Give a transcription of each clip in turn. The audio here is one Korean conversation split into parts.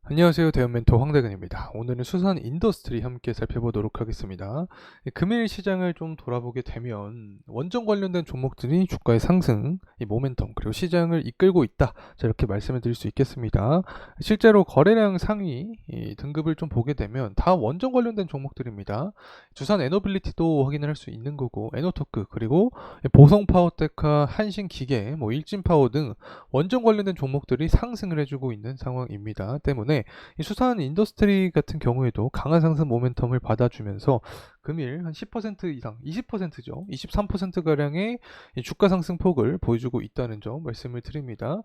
안녕하세요. 대형 멘토 황대근입니다. 오늘은 수산 인더스트리 함께 살펴보도록 하겠습니다. 금일 시장을 좀 돌아보게 되면 원전 관련된 종목들이 주가의 상승, 이 모멘텀, 그리고 시장을 이끌고 있다. 자, 이렇게 말씀을 드릴 수 있겠습니다. 실제로 거래량 상위 이 등급을 좀 보게 되면 다 원전 관련된 종목들입니다. 두산 에너빌리티도 확인을 할 수 있는 거고, 에너토크, 그리고 보성파워테크와 한신기계, 일진파워 등 원전 관련된 종목들이 상승을 해주고 있는 상황입니다. 때문에 이 수산 인더스트리 같은 경우에도 강한 상승 모멘텀을 받아주면서 금일 한 10% 이상, 20%죠. 23%가량의 주가 상승폭을 보여주고 있다는 점 말씀을 드립니다.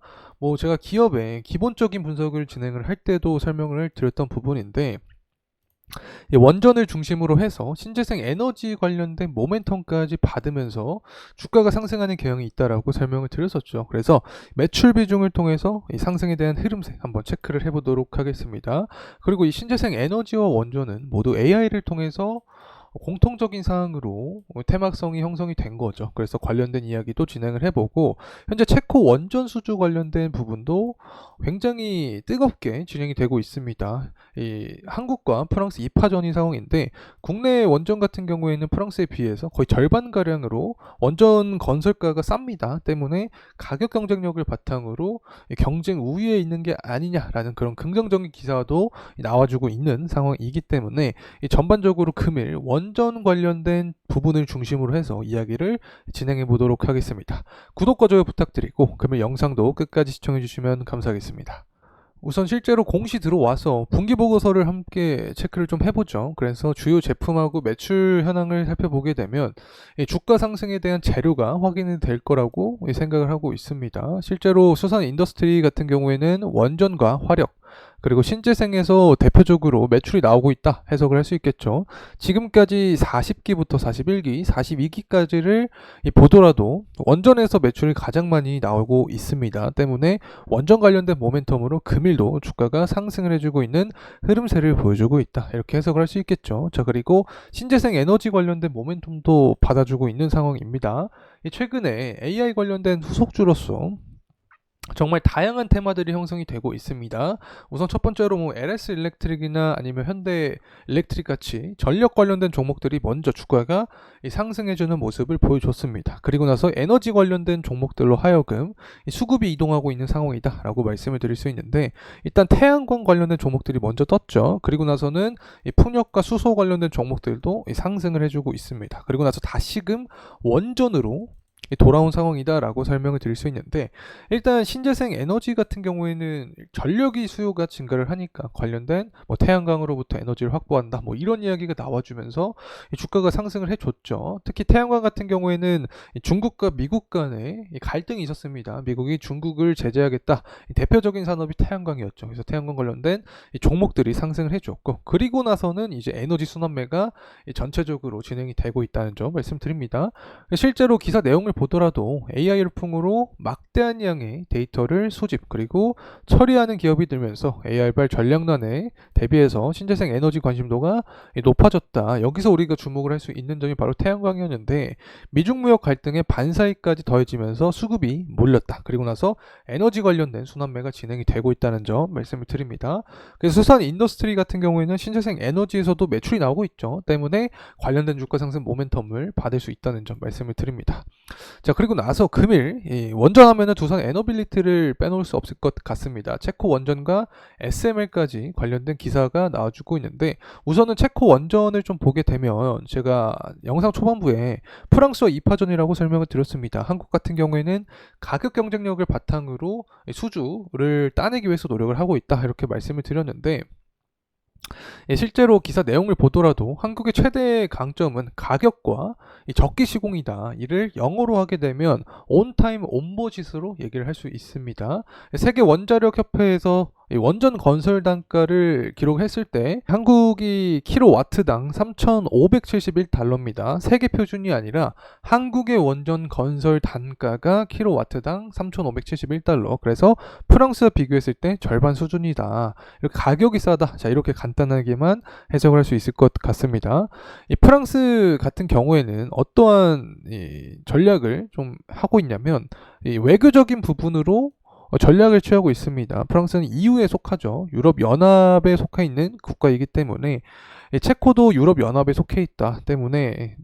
제가 기업의 기본적인 분석을 진행을 할 때도 설명을 드렸던 부분인데, 원전을 중심으로 해서 신재생 에너지 관련된 모멘텀까지 받으면서 주가가 상승하는 경향이 있다라고 설명을 드렸었죠. 그래서 매출 비중을 통해서 이 상승에 대한 흐름세 한번 체크를 해보도록 하겠습니다. 그리고 이 신재생 에너지와 원전은 모두 AI를 통해서 공통적인 사항으로 테마성이 형성이 된 거죠. 그래서 관련된 이야기도 진행을 해보고, 현재 체코 원전 수주 관련된 부분도 굉장히 뜨겁게 진행이 되고 있습니다. 이 한국과 프랑스 2파전인 상황인데, 국내 원전 같은 경우에는 프랑스에 비해서 거의 절반 가량으로 원전 건설가가 쌉니다. 때문에 가격 경쟁력을 바탕으로 경쟁 우위에 있는 게 아니냐라는 그런 긍정적인 기사도 나와주고 있는 상황이기 때문에 전반적으로 금일 원전 관련된 부분을 중심으로 해서 이야기를 진행해 보도록 하겠습니다. 구독과 좋아요 부탁드리고 금일 영상도 끝까지 시청해 주시면 감사하겠습니다. 우선 실제로 공시 들어와서 분기보고서를 함께 체크를 좀 해보죠. 그래서 주요 제품하고 매출 현황을 살펴보게 되면 주가 상승에 대한 재료가 확인이 될 거라고 생각을 하고 있습니다. 실제로 수산 인더스트리 같은 경우에는 원전과 화력, 그리고 신재생에서 대표적으로 매출이 나오고 있다 해석을 할 수 있겠죠. 지금까지 40기부터 41기, 42기까지를 보더라도 원전에서 매출이 가장 많이 나오고 있습니다. 때문에 원전 관련된 모멘텀으로 금일도 주가가 상승을 해주고 있는 흐름세를 보여주고 있다. 이렇게 해석을 할 수 있겠죠. 자, 그리고 신재생 에너지 관련된 모멘텀도 받아주고 있는 상황입니다. 최근에 AI 관련된 후속주로서 정말 다양한 테마들이 형성이 되고 있습니다. 우선 첫 번째로 LS 일렉트릭이나 아니면 현대 일렉트릭 같이 전력 관련된 종목들이 먼저 주가가 상승해주는 모습을 보여줬습니다. 그리고 나서 에너지 관련된 종목들로 하여금 수급이 이동하고 있는 상황이다라고 말씀을 드릴 수 있는데, 일단 태양광 관련된 종목들이 먼저 떴죠. 그리고 나서는 풍력과 수소 관련된 종목들도 상승을 해주고 있습니다. 그리고 나서 다시금 원전으로 돌아온 상황이다라고 설명을 드릴 수 있는데, 일단 신재생 에너지 같은 경우에는 전력이 수요가 증가를 하니까 관련된 태양광으로부터 에너지를 확보한다 이런 이야기가 나와주면서 주가가 상승을 해줬죠. 특히 태양광 같은 경우에는 중국과 미국 간에 갈등이 있었습니다. 미국이 중국을 제재하겠다. 대표적인 산업이 태양광이었죠. 그래서 태양광 관련된 종목들이 상승을 해줬고, 그리고 나서는 이제 에너지 순환매가 전체적으로 진행이 되고 있다는 점 말씀드립니다. 실제로 기사 내용을 보더라도 AI를 풍으로 막대한 양의 데이터를 수집 그리고 처리하는 기업이 들면서 AI발 전략난에 대비해서 신재생 에너지 관심도가 높아졌다. 여기서 우리가 주목을 할 수 있는 점이 바로 태양광이었는데, 미중 무역 갈등의 반사이까지 더해지면서 수급이 몰렸다. 그리고 나서 에너지 관련된 순환매가 진행이 되고 있다는 점 말씀을 드립니다. 그래서 수산 인더스트리 같은 경우에는 신재생 에너지에서도 매출이 나오고 있죠. 때문에 관련된 주가 상승 모멘텀을 받을 수 있다는 점 말씀을 드립니다. 자, 그리고 나서 금일 원전하면은 두산 에너빌리티를 빼놓을 수 없을 것 같습니다. 체코 원전과 SML까지 관련된 기사가 나와주고 있는데, 우선은 체코 원전을 좀 보게 되면 제가 영상 초반부에 프랑스와 2파전이라고 설명을 드렸습니다. 한국 같은 경우에는 가격 경쟁력을 바탕으로 수주를 따내기 위해서 노력을 하고 있다 이렇게 말씀을 드렸는데, 실제로 기사 내용을 보더라도 한국의 최대 강점은 가격과 이 적기 시공이다. 이를 영어로 하게 되면 온타임 온버짓으로 얘기를 할 수 있습니다. 세계 원자력 협회에서 이 원전 건설 단가를 기록했을 때 한국이 킬로와트당 3,571달러입니다. 세계 표준이 아니라 한국의 원전 건설 단가가 킬로와트당 3,571달러. 그래서 프랑스와 비교했을 때 절반 수준이다. 이렇게 가격이 싸다. 자, 이렇게 간단하게만 해석을 할 수 있을 것 같습니다. 이 프랑스 같은 경우에는 어떠한 이 전략을 좀 하고 있냐면, 이 외교적인 부분으로 전략을 취하고 있습니다. 프랑스는 EU에 속하죠. 유럽연합에 속해 있는 국가이기 때문에 체코도 유럽연합에 속해 있다 때문에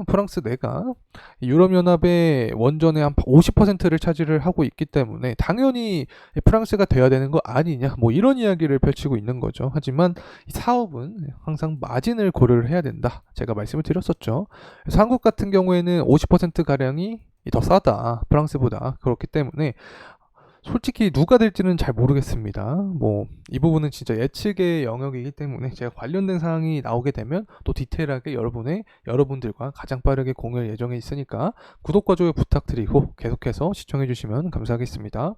프랑스 내가 유럽연합의 원전의 한 50%를 차지를 하고 있기 때문에 당연히 프랑스가 돼야 되는 거 아니냐 뭐 이런 이야기를 펼치고 있는 거죠. 하지만 이 사업은 항상 마진을 고려를 해야 된다. 제가 말씀을 드렸었죠. 그래서 한국 같은 경우에는 50%가량이 더 싸다. 프랑스보다. 그렇기 때문에 솔직히 누가 될지는 잘 모르겠습니다. 뭐 이 부분은 진짜 예측의 영역이기 때문에 제가 관련된 사항이 나오게 되면 또 디테일하게 여러분들과 가장 빠르게 공유할 예정에 있으니까 구독과 좋아요 부탁드리고 계속해서 시청해 주시면 감사하겠습니다.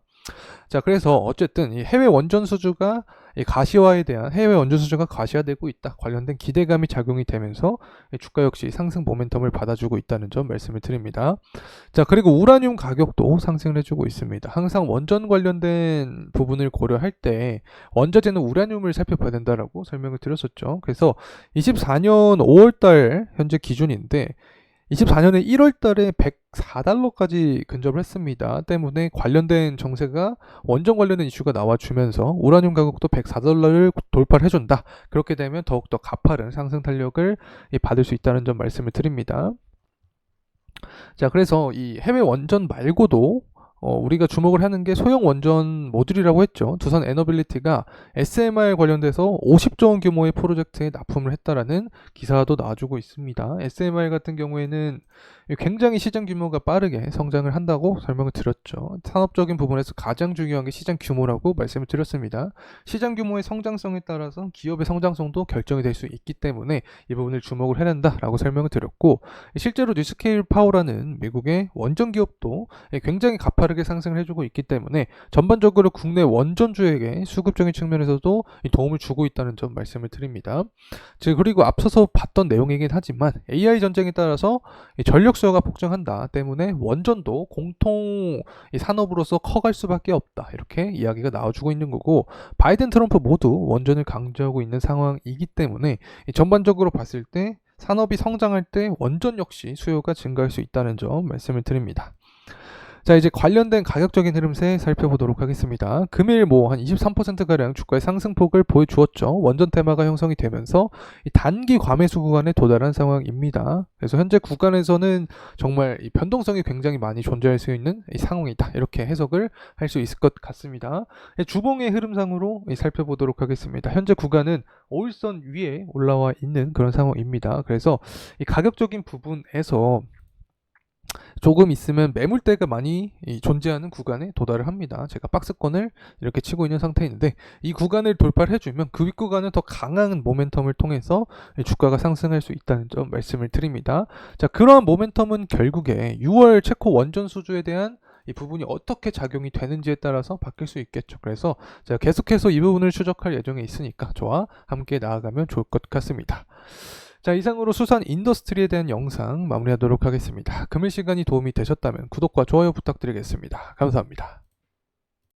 자, 그래서 어쨌든 이 해외 원전 수주가 해외 원전 수주가 가시화되고 있다. 관련된 기대감이 작용이 되면서 주가 역시 상승 모멘텀을 받아주고 있다는 점 말씀을 드립니다. 자, 그리고 우라늄 가격도 상승을 해주고 있습니다. 항상 원전 관련된 부분을 고려할 때 원자재는 우라늄을 살펴봐야 된다라고 설명을 드렸었죠. 그래서 24년 5월달 현재 기준인데 24년에 1월 달에 104달러까지 근접을 했습니다. 때문에 관련된 정세가 원전 관련된 이슈가 나와주면서 우라늄 가격도 104달러를 돌파를 해준다. 그렇게 되면 더욱더 가파른 상승 탄력을 받을 수 있다는 점 말씀을 드립니다. 자, 그래서 이 해외 원전 말고도 우리가 주목을 하는 게 소형 원전 모듈이라고 했죠. 두산 에너빌리티가 SMR 관련돼서 50조 원 규모의 프로젝트에 납품을 했다라는 기사도 나와주고 있습니다. SMR 같은 경우에는 굉장히 시장 규모가 빠르게 성장을 한다고 설명을 드렸죠. 산업적인 부분에서 가장 중요한 게 시장 규모라고 말씀을 드렸습니다. 시장 규모의 성장성에 따라서 기업의 성장성도 결정이 될 수 있기 때문에 이 부분을 주목을 해야 된다라고 설명을 드렸고, 실제로 뉴스케일 파워라는 미국의 원전 기업도 굉장히 가파르게 상승을 해주고 있기 때문에 전반적으로 국내 원전주에게 수급적인 측면에서도 도움을 주고 있다는 점 말씀을 드립니다. 그리고 앞서서 봤던 내용이긴 하지만 AI 전쟁에 따라서 전력 수요가 폭증한다 때문에 원전도 공통 산업으로서 커갈 수밖에 없다, 이렇게 이야기가 나와주고 있는 거고, 바이든 트럼프 모두 원전을 강조하고 있는 상황이기 때문에 전반적으로 봤을 때 산업이 성장할 때 원전 역시 수요가 증가할 수 있다는 점 말씀을 드립니다. 자, 이제 관련된 가격적인 흐름세 살펴보도록 하겠습니다. 금일 한 23%가량 주가의 상승폭을 보여주었죠. 원전 테마가 형성이 되면서 이 단기 과매수 구간에 도달한 상황입니다. 그래서 현재 구간에서는 정말 이 변동성이 굉장히 많이 존재할 수 있는 이 상황이다, 이렇게 해석을 할 수 있을 것 같습니다. 주봉의 흐름상으로 살펴보도록 하겠습니다. 현재 구간은 5일선 위에 올라와 있는 그런 상황입니다. 그래서 이 가격적인 부분에서 조금 있으면 매물대가 많이 존재하는 구간에 도달을 합니다. 제가 박스권을 이렇게 치고 있는 상태인데 이 구간을 돌파를 해주면 그 윗구간은 더 강한 모멘텀을 통해서 주가가 상승할 수 있다는 점 말씀을 드립니다. 자, 그러한 모멘텀은 결국에 6월 체코 원전 수주에 대한 이 부분이 어떻게 작용이 되는지에 따라서 바뀔 수 있겠죠. 그래서 제가 계속해서 이 부분을 추적할 예정에 있으니까 저와 함께 나아가면 좋을 것 같습니다. 자, 이상으로 수산 인더스트리에 대한 영상 마무리하도록 하겠습니다. 금일 시간이 도움이 되셨다면 구독과 좋아요 부탁드리겠습니다. 감사합니다.